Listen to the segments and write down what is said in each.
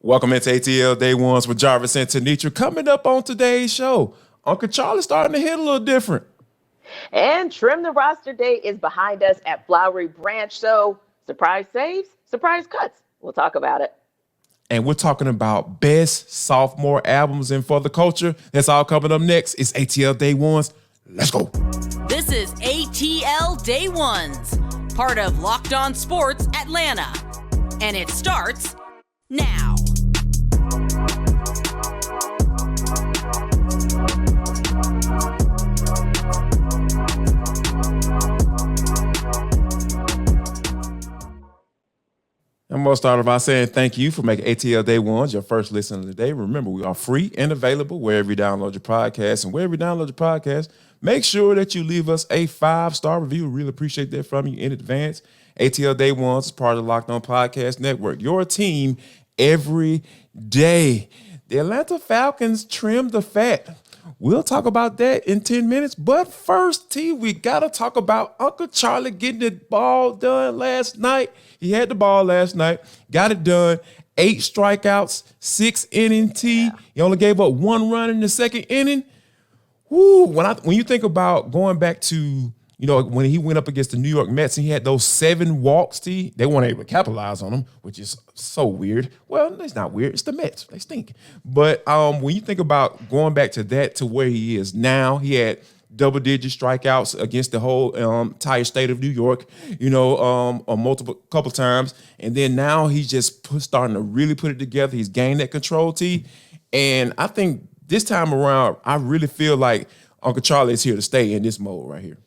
Welcome into ATL Day Ones with Jarvis and Tenitra. Coming up on today's show, Uncle Charlie's starting to hit a little different. And Trim the Roster Day is behind us at Flowery Branch. So surprise saves, surprise cuts. We'll talk about it. And we're talking about best sophomore albums and for the culture. That's all coming up next. It's ATL Day Ones. Let's go. This is ATL Day Ones, part of Locked On Sports Atlanta. And it starts now. I'm going to start off by saying thank you for making ATL Day Ones your first listen of the day. Remember, we are free and available wherever you download your podcast. And wherever you download your podcast, make sure that you leave us a 5-star review. We really appreciate that from you in advance. ATL Day Ones is part of the Locked On Podcast Network. Your team every day. The Atlanta Falcons trimmed the fat. We'll talk about that in 10 minutes. But first, T, we got to talk about Uncle Charlie getting the ball done last night. He had the ball last night, got it done. 8 strikeouts, 6 innings, T. He only gave up 1 run in the second inning. Woo, when you think about going back to, when he went up against the New York Mets and he had those 7 walks, T, they weren't able to capitalize on them, which is so weird. Well, it's not weird. It's the Mets. They stink. But when you think about going back to that to where he is now, he had double-digit strikeouts against the whole entire state of New York, a couple times. And then now he's just starting to really put it together. He's gained that control, T. And I think this time around, I really feel like Uncle Charlie is here to stay in this mode right here.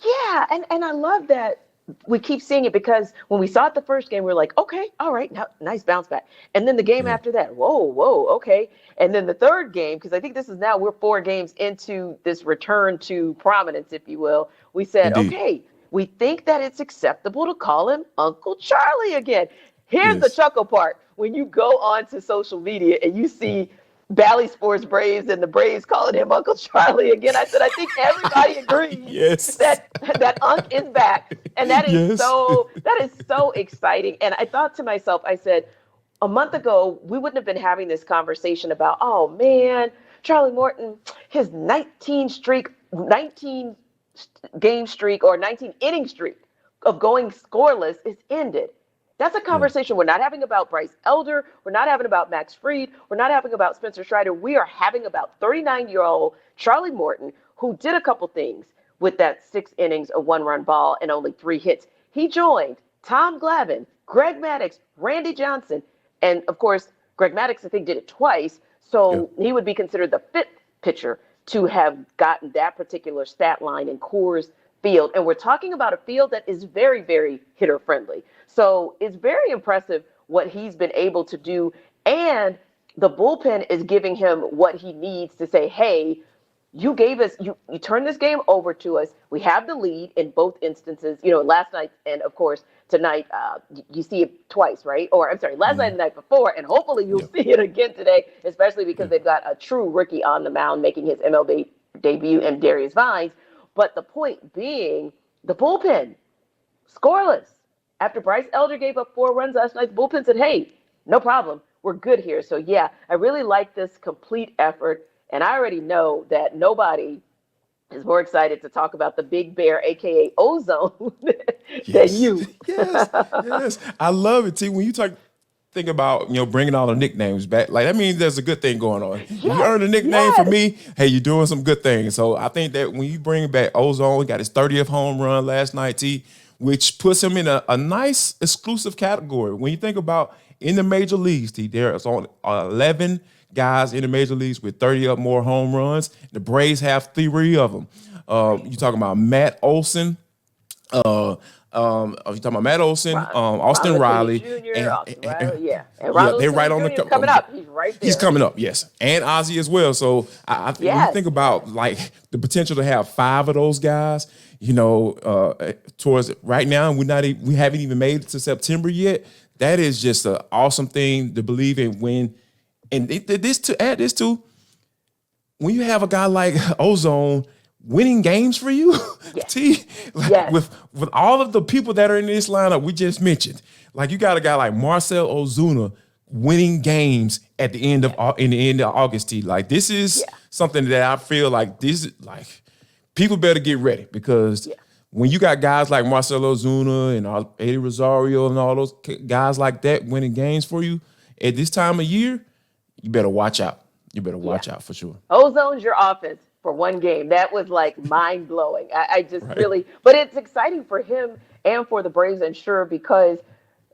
Yeah, and I love that we keep seeing it because when we saw it the first game, we were like, okay, all right, now, nice bounce back. And then the game after that, whoa, okay. And then the third game, because I think we're 4 games into this return to prominence, if you will. We said, Indeed. Okay, we think that it's acceptable to call him Uncle Charlie again. Here's the chuckle part. When you go onto social media and you see Bally Sports Braves and the Braves calling him Uncle Charlie again, I said, I think everybody agrees that Unc is back. And that is so exciting. And I thought to myself, I said, a month ago, we wouldn't have been having this conversation about, oh man, Charlie Morton, his 19 game streak or 19 inning streak of going scoreless is ended. That's a conversation we're not having about Bryce Elder. We're not having about Max Fried. We're not having about Spencer Strider. We are having about 39-year-old Charlie Morton, who did a couple things with that 6 innings, a 1-run ball, and only 3 hits. He joined Tom Glavine, Greg Maddux, Randy Johnson, and, of course, Greg Maddux, I think, did it twice. So he would be considered the 5th pitcher to have gotten that particular stat line in Coors Field. And we're talking about a field that is very, very hitter-friendly. So it's very impressive what he's been able to do. And the bullpen is giving him what he needs to say, hey, you gave us, you turned this game over to us. We have the lead in both instances, last night and, of course, tonight. You see it twice, right? Or I'm sorry, last night and the night before. And hopefully you'll see it again today, especially because they've got a true rookie on the mound making his MLB debut and Darius Vines. But the point being, the bullpen, scoreless. After Bryce Elder gave up 4 runs last night, the bullpen said, hey, no problem. We're good here. So, yeah, I really like this complete effort. And I already know that nobody is more excited to talk about the Big Bear, a.k.a. Ozone, than you. Yes. I love it, T. When you think about, bringing all the nicknames back, like that means there's a good thing going on. Yes. You earn a nickname from me, hey, you're doing some good things. So I think that when you bring back Ozone, he got his 30th home run last night, T, which puts him in a nice exclusive category. When you think about in the major leagues, T, there's only 11 guys in the major leagues with 30 or more home runs. The Braves have 3 of them. You're talking about Matt Olson. You're talking about Matt Olson, Austin Riley. They're right on the coming up. He's right there. He's coming up, yes. And Ozzy as well. So I think when you think about like the potential to have 5 of those guys, towards right now, we haven't even made it to September yet. That is just an awesome thing to believe in. And to add this to, when you have a guy like Ozone winning games for you, T, with all of the people that are in this lineup we just mentioned, like you got a guy like Marcel Ozuna winning games at the end of August. T. Like this is something that I feel like this is like people better get ready because when you got guys like Marcel Ozuna and Eddie Rosario and all those guys like that winning games for you at this time of year, you better watch out. You better watch out for sure. Ozone's your offense for one game. That was like mind blowing. I just really, but it's exciting for him and for the Braves, and sure, because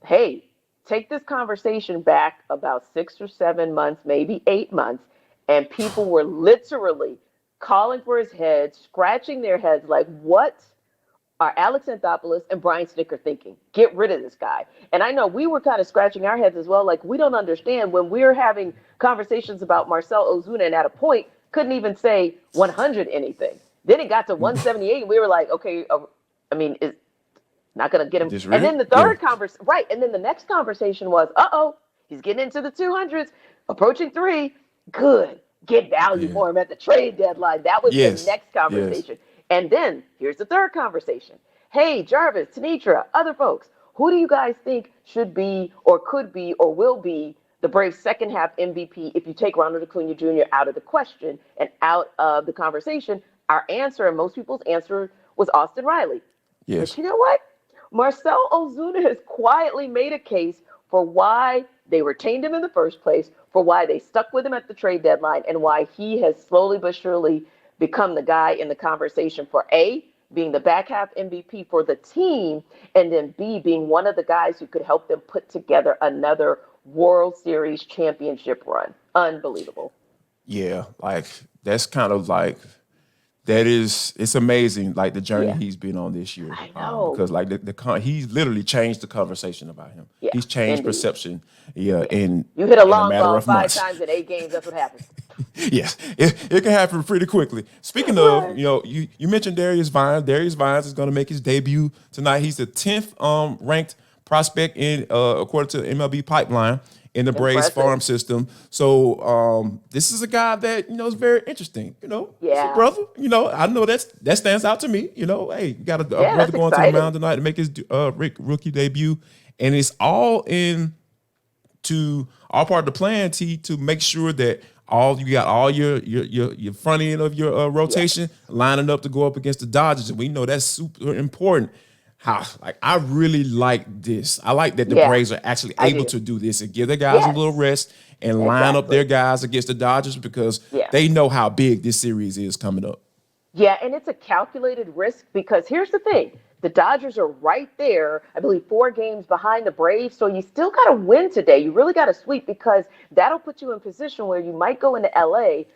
hey, take this conversation back about 6 or 7 months, maybe 8 months, and people were literally calling for his head, scratching their heads like, what are Alex Anthopoulos and Brian Snicker thinking? Get rid of this guy. And I know we were kind of scratching our heads as well. Like, we don't understand when we're having conversations about Marcell Ozuna and at a point couldn't even say 100 anything. Then it got to 178 and we were like, okay, I mean, it's not going to get him. Really? And then the third conversation, right. And then the next conversation was, he's getting into the 200s, approaching 3. Good. Get value for him at the trade deadline. That was the next conversation. And then here's the third conversation. Hey, Jarvis, Tenitra, other folks, who do you guys think should be or could be or will be the Braves' second half MVP if you take Ronald Acuna Jr. out of the question and out of the conversation? Our answer, and most people's answer, was Austin Riley. Yes. But you know what? Marcel Ozuna has quietly made a case for why they retained him in the first place, for why they stuck with him at the trade deadline, and why he has slowly but surely become the guy in the conversation for A, being the back half MVP for the team, and then B, being one of the guys who could help them put together another World Series championship run. Unbelievable. Yeah, like that's kind of like it's amazing, like the journey he's been on this year. I know. Because like he's literally changed the conversation about him. Yeah, he's changed perception. In you hit a long matter ball of 5 months. times in 8 games. That's what happens. Yes, it can happen pretty quickly. Speaking of, you mentioned Darius Vines. Darius Vines is going to make his debut tonight. He's the 10th ranked prospect in according to MLB Pipeline in the Braves farm system. So this is a guy that is very interesting. Yeah, brother. I know that stands out to me. Hey, you got a brother going to the mound tonight to make his rookie debut, and it's all part of the plan to make sure that you got all your front end of your rotation lining up to go up against the Dodgers, and we know that's super important. I really like this. I like that the Braves are actually able to do this and give their guys a little rest and line up their guys against the Dodgers because they know how big this series is coming up. Yeah, and it's a calculated risk because here's the thing. The Dodgers are right there, I believe, 4 games behind the Braves. So you still got to win today. You really got to sweep because that'll put you in position where you might go into L.A.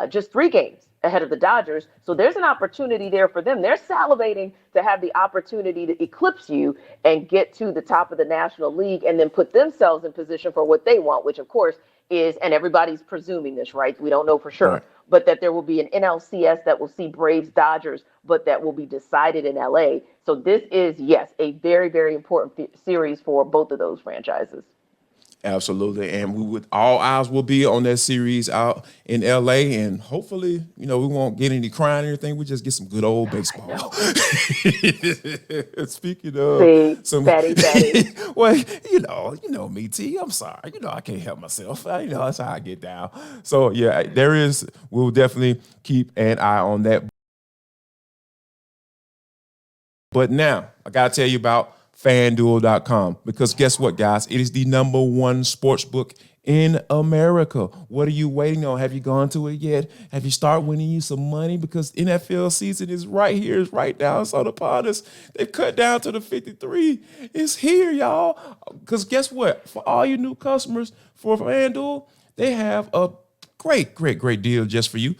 Just 3 games ahead of the Dodgers. So there's an opportunity there for them. They're salivating to have the opportunity to eclipse you and get to the top of the National League and then put themselves in position for what they want, which, of course, is, and everybody's presuming this, right? We don't know for sure, but that there will be an NLCS that will see Braves Dodgers, but that will be decided in LA. So this is, yes, a very, very important series for both of those franchises. Absolutely, and all eyes will be on that series out in LA, and hopefully, we won't get any crying or anything. We just get some good old baseball. Speaking of some fatty. Well, you know me, T. I'm sorry. I can't help myself. That's how I get down. So yeah, we'll definitely keep an eye on that. But now I gotta tell you about FanDuel.com, because guess what, guys? It is the #1 sports book in America. What are you waiting on? Have you gone to it yet? Have you started winning you some money? Because NFL season is right here, it's right now, it's on upon us. They've cut down to the 53. It's here, y'all. Because guess what? For all you new customers for FanDuel, they have a great deal just for you.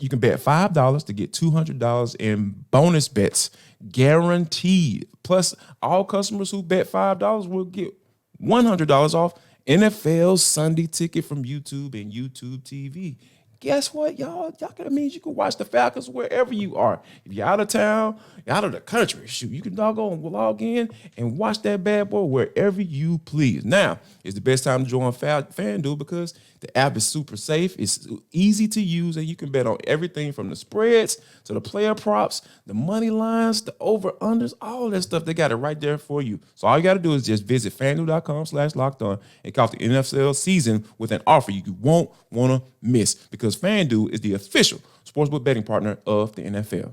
You can bet $5 to get $200 in bonus bets guaranteed. Plus, all customers who bet $5 will get $100 off NFL Sunday ticket from YouTube and YouTube TV. guess what, y'all? That means you can watch the Falcons wherever you are. If you're out of town, you're out of the country, shoot, you can log in and watch that bad boy wherever you please. Now is the best time to join FanDuel because the app is super safe. It's easy to use, and you can bet on everything from the spreads to the player props, the money lines, the over-unders, all that stuff. They got it right there for you. So all you got to do is just visit FanDuel.com/lockedon and kick off the NFL season with an offer you won't want to miss because FanDuel is the official sportsbook betting partner of the NFL.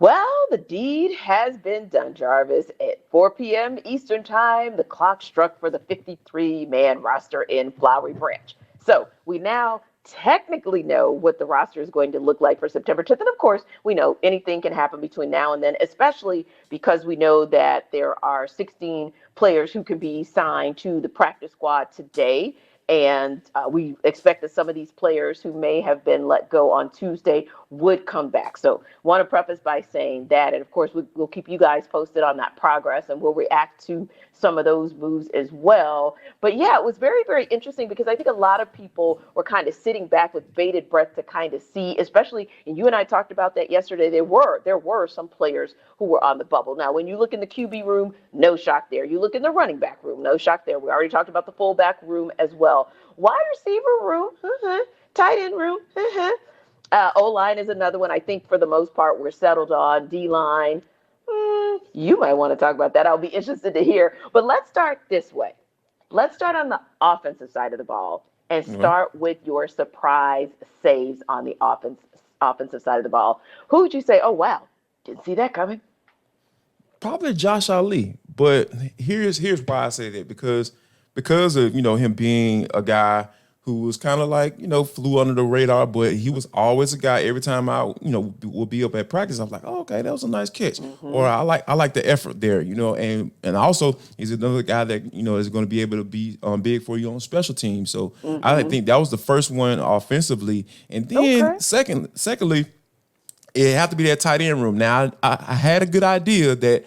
Well, the deed has been done, Jarvis. At 4 p.m. Eastern Time, the clock struck for the 53-man roster in Flowery Branch. So we now technically know what the roster is going to look like for September 10th. And of course, we know anything can happen between now and then, especially because we know that there are 16 players who can be signed to the practice squad today. And we expect that some of these players who may have been let go on Tuesday would come back. So want to preface by saying that. And of course, we'll keep you guys posted on that progress and we'll react to some of those moves as well. But yeah, it was very, very interesting because I think a lot of people were kind of sitting back with bated breath to kind of see, especially, and you and I talked about that yesterday, there were some players who were on the bubble. Now, when you look in the QB room, no shock there. You look in the running back room, no shock there. We already talked about the fullback room as well. Wide receiver room, tight end room, O-line is another one. I think for the most part, we're settled on. D-line, you might want to talk about that. I'll be interested to hear. But let's start this way. Let's start on the offensive side of the ball and start with your surprise saves on the offensive side of the ball. Who would you say, oh, wow, didn't see that coming? Probably Josh Ali. But here's why I say that. Because of, him being a guy who was kind of like, flew under the radar, but he was always a guy. Every time I, would be up at practice, I was like, oh, okay, that was a nice catch. Or I like the effort there, and also he's another guy that, is going to be able to be big for you on special teams. So I think that was the first one offensively. And then secondly, it had to be that tight end room. Now, I had a good idea that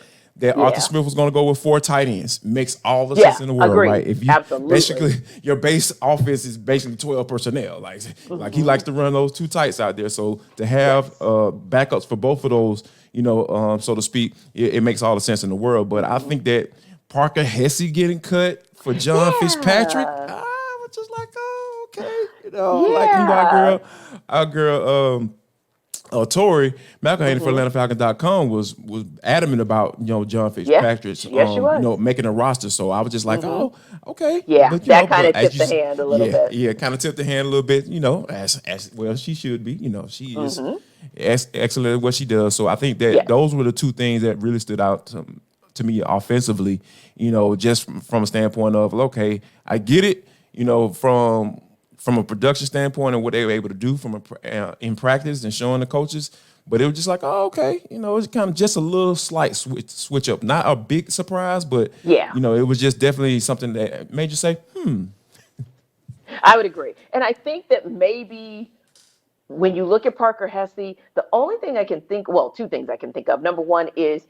Arthur Smith was going to go with 4 tight ends. Makes all the sense in the world, right? If you basically your base offense is basically 12 personnel. Like he likes to run those 2 tights out there. So to have backups for both of those, so to speak, it makes all the sense in the world. But I think that Parker Hesse getting cut for John Fitzpatrick, I was just like, oh, okay, our girl. Tori McElhaney for AtlantaFalcons.com was adamant about John Fitzpatrick's making a roster. So I was just like, oh, okay. Yeah, but, that kind of tipped the hand a little bit. Yeah, kind of tipped the hand a little bit. As well she should be. She is excellent at what she does. So I think that those were the 2 things that really stood out to me offensively. Just from a standpoint of okay, I get it. From a production standpoint and what they were able to do in practice and showing the coaches. But it was just like, oh, okay. It's kind of just a little slight switch up. Not a big surprise, but, it was just definitely something that made you say, I would agree. And I think that maybe when you look at Parker Hesse, the only thing I can think, 2 things I can think of. Number one is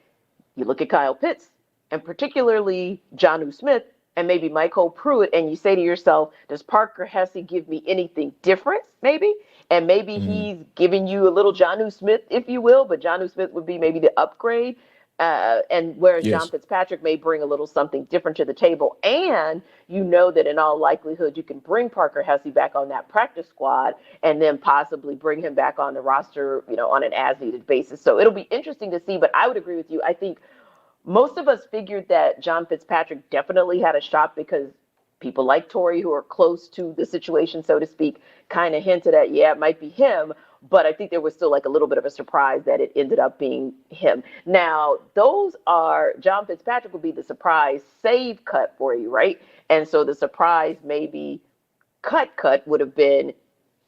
you look at Kyle Pitts and particularly Jonnu Smith, and maybe Michael Pruitt, and you say to yourself, does Parker Hesse give me anything different, maybe? And maybe he's giving you a little Jonnu Smith, if you will, but Jonnu Smith would be maybe the upgrade, and whereas John Fitzpatrick may bring a little something different to the table. And that in all likelihood, you can bring Parker Hesse back on that practice squad and then possibly bring him back on the roster, on an as-needed basis. So it'll be interesting to see, but I would agree with you. I think most of us figured that John Fitzpatrick definitely had a shot because people like Tori, who are close to the situation, so to speak, kind of hinted at, it might be him. But I think there was still like a little bit of a surprise that it ended up being him. Now, John Fitzpatrick would be the surprise save cut for you, right? And so the surprise maybe cut would have been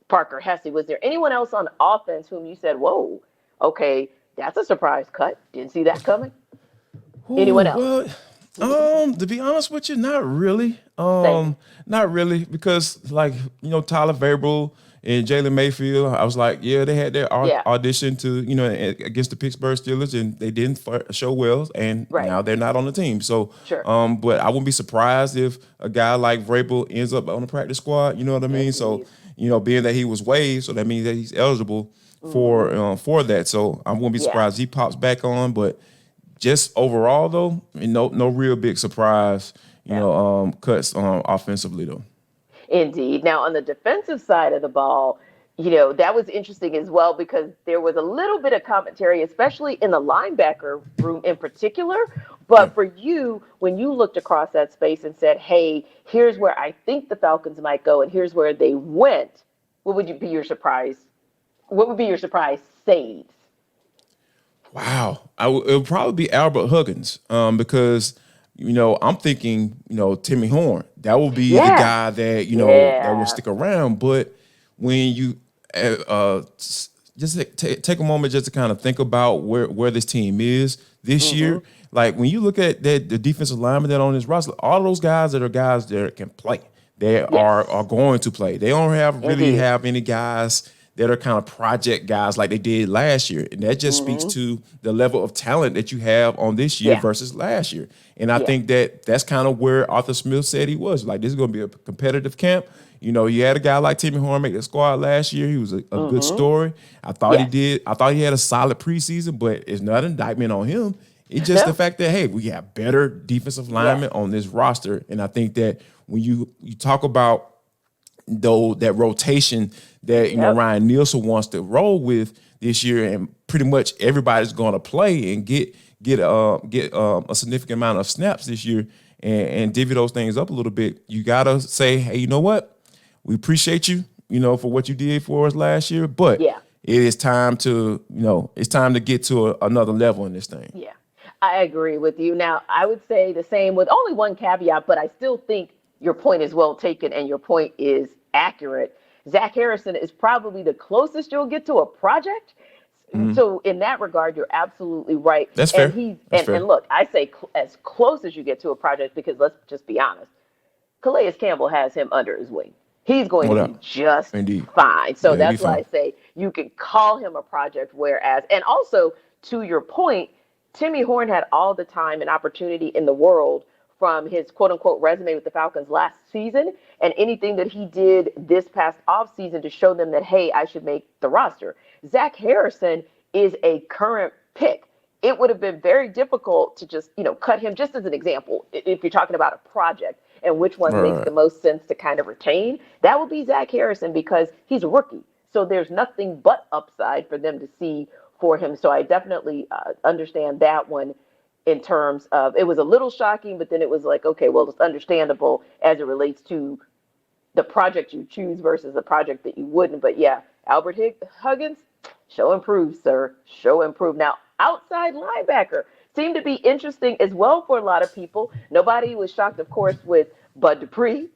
Parker Hesse. Was there anyone else on offense whom you said, whoa, okay, that's a surprise cut. Didn't see that coming? Anyone else? Well, to be honest with you, not really. Not really, because Tyler Vrabel and Jalen Mayfield, I was like, yeah, they had their Yeah. audition to, against the Pittsburgh Steelers, and they didn't show well, and Right. now they're not on the team. So, Sure. but I wouldn't be surprised if a guy like Vrabel ends up on the practice squad. You know what I mean? Yes, So, indeed. being that he was waived, so that means that he's eligible for that. So I wouldn't be Yeah. surprised if he pops back on, but just overall though, no real big surprise, cuts offensively though. Indeed. Now, on the defensive side of the ball, that was interesting as well because there was a little bit of commentary, especially in the linebacker room in particular. But for you, when you looked across that space and said, hey, here's where I think the Falcons might go and here's where they went, what would be your surprise? What would be your surprise saves? Wow. It would probably be Albert Huggins because, I'm thinking, Timmy Horne. That would be the guy that, that will stick around. But when you just take a moment just to kind of think about where this team is this year, like when you look at the defensive linemen that are on this roster, all those guys that can play. They are going to play. They don't really have any guys that are kind of project guys like they did last year. And that just speaks to the level of talent that you have on this year versus last year. And I think that's kind of where Arthur Smith said he was. Like, this is going to be a competitive camp. You had a guy like Timmy Horne make the squad last year. He was a good story. I thought he did. I thought he had a solid preseason, but it's not an indictment on him. It's just the fact that, hey, we have better defensive linemen on this roster. And I think that when you talk about that rotation that Ryan Nielsen wants to roll with this year, and pretty much everybody's going to play and get a significant amount of snaps this year, and divvy those things up a little bit. You gotta say, hey, you know what? We appreciate you, for what you did for us last year, but it is time to, get to another level in this thing. Yeah, I agree with you. Now, I would say the same with only one caveat, but I still think your point is well taken and your point is accurate. Zach Harrison is probably the closest you'll get to a project. So in that regard, you're absolutely right. That's fair. And look, I say as close as you get to a project because let's just be honest. Calais Campbell has him under his wing. He's going to be just fine. So that's why I say you can call him a project, whereas, and also to your point, Timmy Horne had all the time and opportunity in the world from his quote-unquote resume with the Falcons last season and anything that he did this past offseason to show them that, hey, I should make the roster. Zach Harrison is a current pick. It would have been very difficult to just, cut him just as an example. If you're talking about a project and which one makes the most sense to kind of retain, that would be Zach Harrison because he's a rookie. So there's nothing but upside for them to see for him. So I definitely understand that one. In terms of, it was a little shocking, but then it was like, okay, well, it's understandable as it relates to the project you choose versus the project that you wouldn't. But yeah, Albert Huggins, show improved, sir. Show improved. Now, outside linebacker seemed to be interesting as well for a lot of people. Nobody was shocked, of course, with Bud Dupree,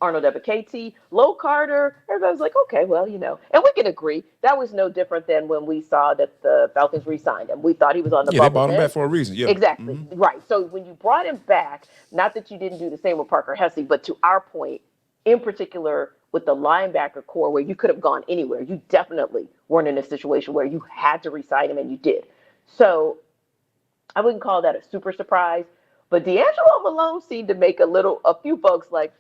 Arnold Ebiketie, Low Carter. Everybody was like, okay, well, and we can agree. That was no different than when we saw that the Falcons re-signed him. We thought he was on the bubble. Yeah, they brought him back for a reason. Yeah, exactly. Right. So when you brought him back, not that you didn't do the same with Parker Hesse, but to our point, in particular with the linebacker core where you could have gone anywhere, you definitely weren't in a situation where you had to re-sign him, and you did. So I wouldn't call that a super surprise, but D'Angelo Malone seemed to make a few folks like,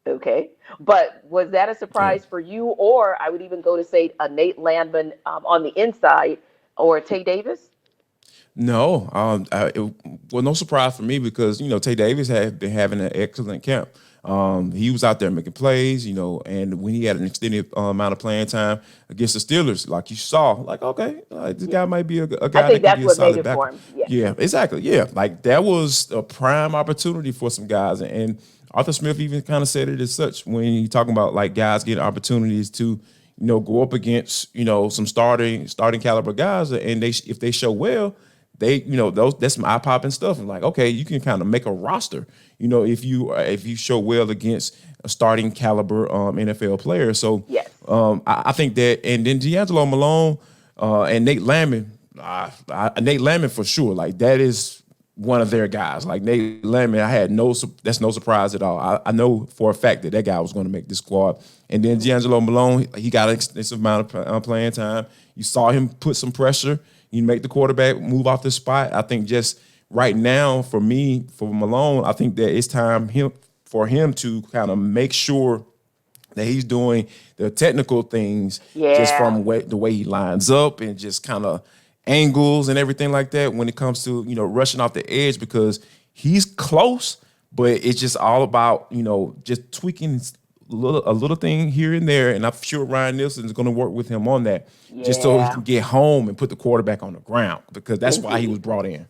okay. But was that a surprise for you? Or I would even go to say a Nate Landman on the inside or Tay Davis? No, it was no surprise for me because, Tay Davis had been having an excellent camp. He was out there making plays, and when he had an extended amount of playing time against the Steelers, like you saw, like, okay, this guy might be a guy I think that can that's be a what solid made it back. for him. Yeah, exactly. Yeah, like that was a prime opportunity for some guys. And Arthur Smith even kind of said it as such when he talking about like guys getting opportunities to, go up against, some starting caliber guys, and if they show well, that's some eye-popping stuff. And like, okay, you can kind of make a roster, if you show well against a starting caliber NFL player. So yes. I think that, and then D'Angelo Malone and Nate Landman for sure. Like that is one of their guys. Like Nate Landman, that's no surprise at all. I know for a fact that guy was going to make this squad. And then D'Angelo Malone, he got an extensive amount of playing time. You saw him put some pressure. You make the quarterback move off the spot. I think just right now, for Malone, I think that it's time for him to kind of make sure that he's doing the technical things just from the way he lines up and just kind of angles and everything like that when it comes to, rushing off the edge, because he's close, but it's just all about, just tweaking a little thing here and there. And I'm sure Ryan Nielsen is going to work with him on that just so he can get home and put the quarterback on the ground, because that's why he was brought in.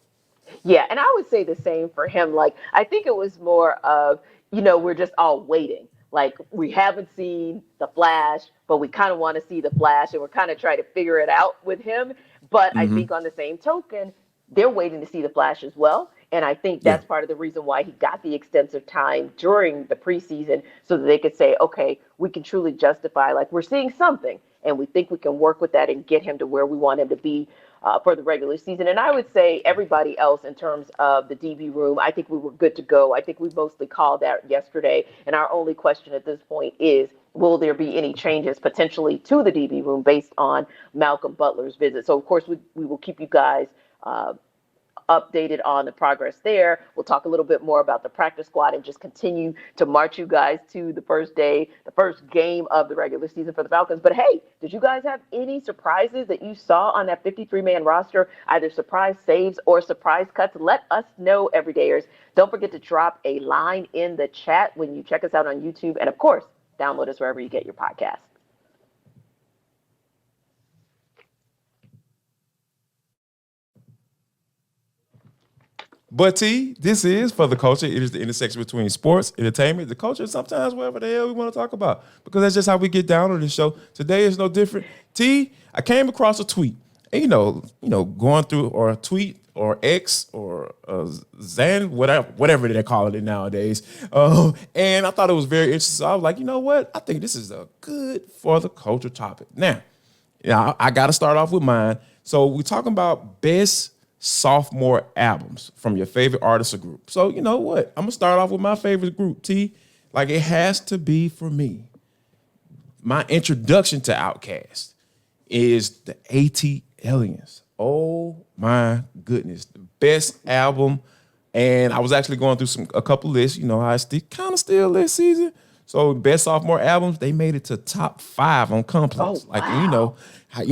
Yeah, and I would say the same for him. Like, I think it was more of, we're just all waiting. Like, we haven't seen the flash, but we kind of want to see the flash, and we're kind of trying to figure it out with him. But I think on the same token, they're waiting to see the flash as well. And I think that's part of the reason why he got the extensive time during the preseason, so that they could say, okay, we can truly justify, like, we're seeing something, and we think we can work with that and get him to where we want him to be for the regular season. And I would say everybody else in terms of the DB room, I think we were good to go. I think we mostly called that yesterday. And our only question at this point is, will there be any changes potentially to the DB room based on Malcolm Butler's visit? So, of course, we will keep you guys updated on the progress there. We'll talk a little bit more about the practice squad and just continue to march you guys to the first game of the regular season for the Falcons. But hey, did you guys have any surprises that you saw on that 53-man roster, either surprise saves or surprise cuts? Let us know, everydayers. Don't forget to drop a line in the chat when you check us out on YouTube. And of course, download us wherever you get your podcasts. But T, this is For the Culture. It is the intersection between sports, entertainment, the culture, and sometimes whatever the hell we want to talk about, because that's just how we get down on this show. Today is no different. T, I came across a tweet, and going through, or a tweet, or X, or Zan, whatever they're calling it nowadays. And I thought it was very interesting. So I was like, you know what? I think this is a good For the Culture topic. Now, I got to start off with mine. So we're talking about best sophomore albums from your favorite artist or group. So you know what? I'm gonna start off with my favorite group, T. Like, it has to be, for me, my introduction to Outkast is the ATLians. Oh my goodness, the best album. And I was actually going through a couple lists. I still list season. So best sophomore albums, they made it to top 5 on Complex. Oh, wow. How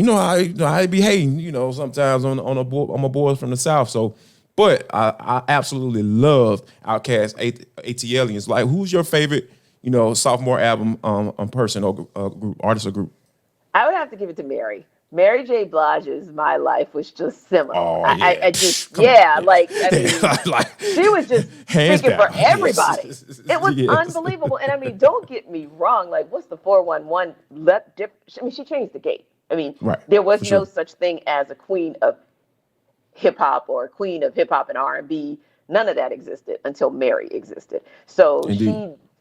I be hating, sometimes on my boys from the South. So, but I absolutely loved Outkast, ATLians. Like, who's your favorite, sophomore album person or group, artist or group? I would have to give it to Mary. Mary J. Blige's My Life was just seminal. Oh, yeah. I just, she was just speaking for everybody. It was unbelievable. And I mean, don't get me wrong. Like, what's the 411 left dip? I mean, she changed the game. I mean, there was no such thing as a queen of hip hop or a queen of hip hop and R&B. None of that existed until Mary existed. So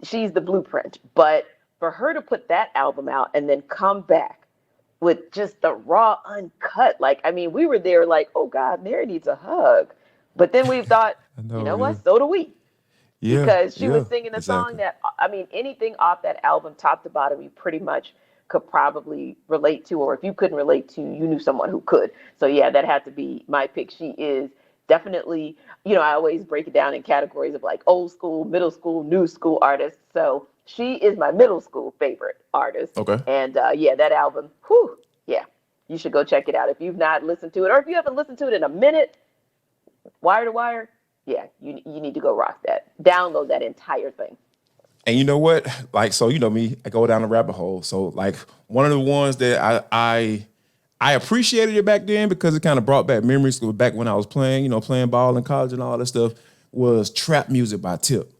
she's the blueprint. But for her to put that album out and then come back with just the raw uncut, like, I mean, we were there like, oh God, Mary needs a hug. But then we thought, what? So do we. Yeah, because she was singing a song that, I mean, anything off that album, top to bottom, you pretty much could probably relate to, or if you couldn't relate to, you knew someone who could. So yeah, that had to be my pick. She is definitely, I always break it down in categories of like old school, middle school, new school artists. So she is my middle school favorite artist. Okay. And that album, you should go check it out. If you've not listened to it, or if you haven't listened to it in a minute, wire to wire, you need to go rock that. Download that entire thing. And you know what? Like, so me, I go down the rabbit hole. So like, one of the ones that I appreciated it back then because it kind of brought back memories back when I was playing, playing ball in college and all that stuff, was Trap Music by Tip.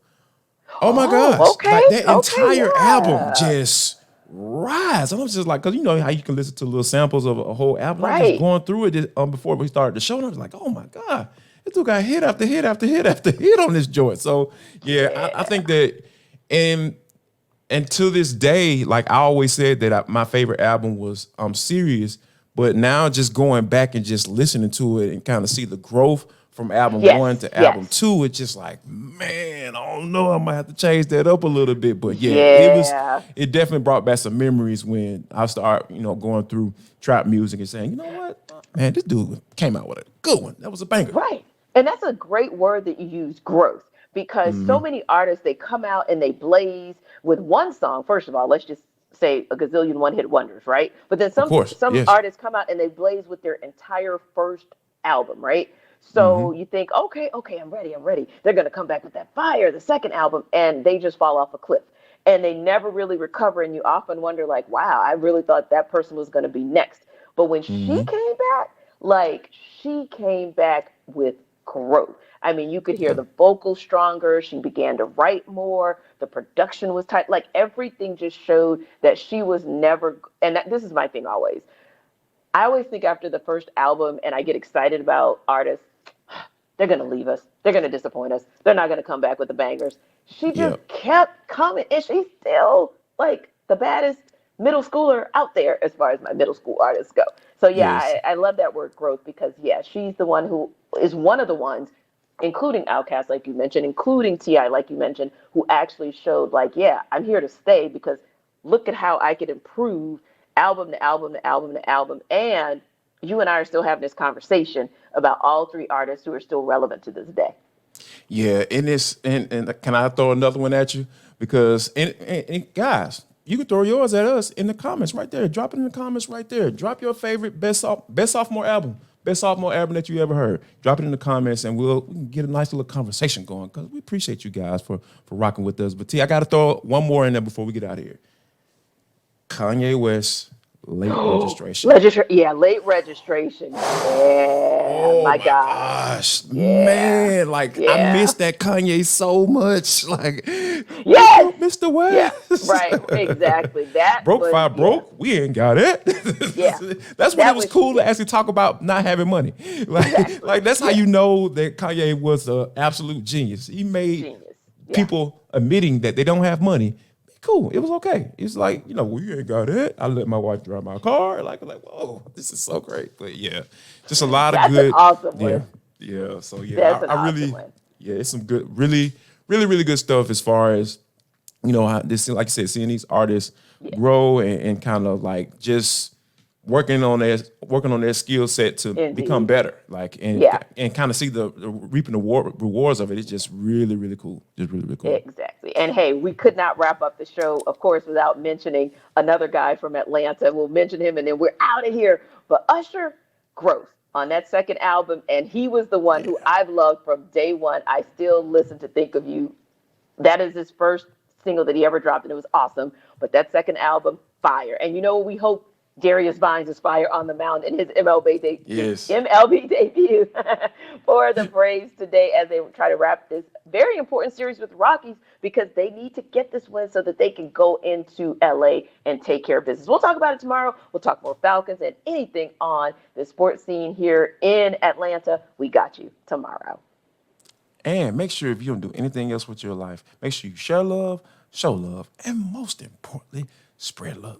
Oh my gosh. Okay. Like, that entire album just rise. And I was just like, because you know how you can listen to little samples of a whole album. I was just going through it before we started the show, and I was like, oh my God, this dude got hit after hit after hit after hit on this joint. So I think that, and to this day, like I always said that my favorite album was Serious, but now just going back and just listening to it and kind of see the growth from album Yes, 1 to yes. album 2, it's just like, man, I don't know, I might have to change that up a little bit. But Yeah. it definitely brought back some memories when I start, going through trap music and saying, you know what, man, this dude came out with a good one. That was a banger. Right. And that's a great word that you use, growth, because so many artists, they come out and they blaze with one song. First of all, let's just say a gazillion one-hit wonders, right? But then some Yes. artists come out and they blaze with their entire first album, right? So you think, okay, I'm ready. They're going to come back with that fire, the second album, and they just fall off a cliff. And they never really recover, and you often wonder, like, wow, I really thought that person was going to be next. But when she came back with growth. I mean, you could hear the vocals stronger. She began to write more. The production was tight. Like, everything just showed that she was never, and this is my thing always. I always think after the first album, and I get excited about artists, they're going to leave us. They're going to disappoint us. They're not going to come back with the bangers. She just kept coming, and she's still, like, the baddest middle schooler out there as far as my middle school artists go. So, I love that word growth because, she's the one who is one of the ones, including Outkast, like you mentioned, including T.I., like you mentioned, who actually showed, like, I'm here to stay because look at how I could improve album to album to album to album. And you and I are still having this conversation about all three artists who are still relevant to this day. Yeah, and can I throw another one at you? Because, and guys, you can throw yours at us in the comments right there. Drop it in the comments right there. Drop your favorite best sophomore album that you ever heard. Drop it in the comments, and we can get a nice little conversation going because we appreciate you guys for rocking with us. But T, I got to throw one more in there before we get out of here. Kanye West, late registration. Late registration. Yeah, my gosh, man, I miss that Kanye so much. Like, yes, Mr. West. Yeah, right, exactly. That broke. We ain't got it. That's when it was cool to actually talk about not having money. Like that's how you know that Kanye was an absolute genius. He made people admitting that they don't have money. Cool. It was okay. It's like, we ain't got it. I let my wife drive my car. Like, whoa, this is so great. But just a lot of good. That's an awesome one. Yeah. So Awesome it's some good, really, really, really good stuff as far as, how this, like you said, seeing these artists grow and kind of like just working on their skill set to become better, and kind of see the reaping the rewards of it. It's just really, really cool. Just really, really cool. Exactly. And hey, we could not wrap up the show, of course, without mentioning another guy from Atlanta. We'll mention him, and then we're out of here. But Usher, growth on that second album, and he was the one who I've loved from day one. I still listen to Think of You. That is his first single that he ever dropped, and it was awesome. But that second album, fire. And we hope Darius Vines is fire on the mound in his MLB debut for the Braves today as they try to wrap this very important series with the Rockies because they need to get this win so that they can go into LA and take care of business. We'll talk about it tomorrow. We'll talk more Falcons and anything on the sports scene here in Atlanta. We got you tomorrow. And make sure if you don't do anything else with your life, make sure you share love, show love, and most importantly, spread love.